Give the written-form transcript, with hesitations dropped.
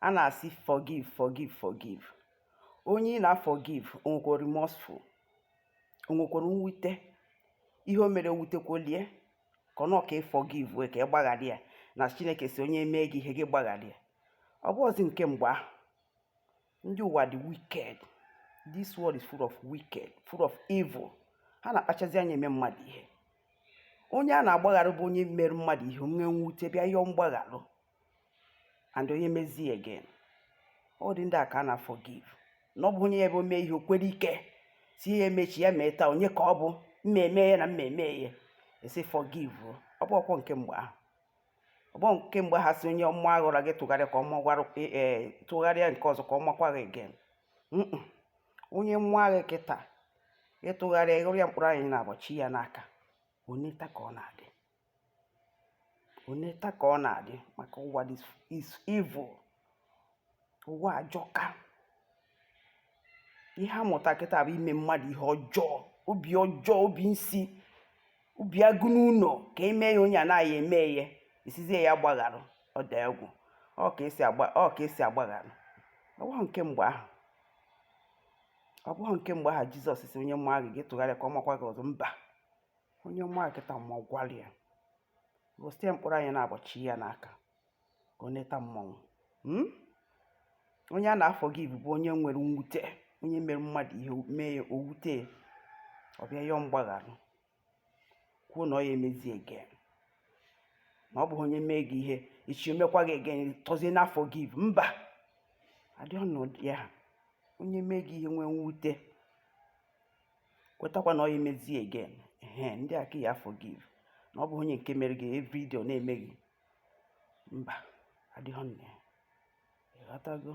a na-asị forgive. Onye ị na-forgive onwekwara remorseful, onwekwara mwute, ihe o mere wutekwolie ka ọ nọ ka forgive wee ka ịgbaghara ya, na Chineke si onye mee gị ihe gị gbaghara ya. Ọ bụghịzi nke mgbe ahụ. Ndị ụwa dị wicked. This world is full of wicked, full of evil. Ha na-akpachazi anya eme mmadụ ihe. Onye a na-agbagharụ bụ onye mere mmadụ ihe, onwe mwute bịa yọọ mgbagharụ, and onye mezie again. Ọ dị ndị a ka a na-forgive. Na ọ bụ onye ya ebe o mee ihe o kwere ike si ya emechi ya mee taa, onye ka ọ bụ mmemme ya na mmemme ya esi forgive. Ọ bụ ọkwọ nke mgbe ahụ. Ọ bụ nke mgbe ha si onye ọmụ aghọrọ gị tụgharịa ka ọma gwara tụgharịa nke ọzọ ka ọ makwa gị again. Onye mmụọ agha kịta ịtụgharịa ịghọrọ ya mkpụrụ anyị na-agbachi ya n'aka, oneta ka ọ na-adị, oneta ka ọ na-adị, maka ụwa is evil. Ụwa ajọka. Ihe amụta kịta bụ ime mmadụ ihe ọjọọ, obi ọjọọ, obi nsi, obi agụ n'ụlọ, ka eme ya onye anaghị eme ya esizie ya gbagharụ. Ọ dị egwu. Ọ ka esi agbagharụ. Ọ bụghị nke mgbe ahụ. Ọ bụghị nke mgbe ahụ Jizọs si onye mmụọ agha gị tụgharịa ka ọ makwa gị ọzọ. Mba, onye mmụọ agha kịta ma ọ gwara ya gosi ya mkpụrụ anyị na-agbachi ya n'aka ka ọ neta mmọnwụ. Onye a na-forgive bụ onye nwere mwute, onye mere mmadụ ihe mee ya owute, ọ bịa yọọ mgbagharụ kwuo na ọ ya emezi again. Ma ọ bụ onye mee gị ihe echi omekwa gị again tọzie na forgive. Mba, adịghị ọnọdụ ya. Onye mee gị ihe nwee mwute kwetakwa na ọ ya emezi again, ndị a ka ya forgive. Na ọ bụ onye nke mere gị everyday ọ na-eme gị. Mba, adịghị ọnọdụ ya. Ịghọtago?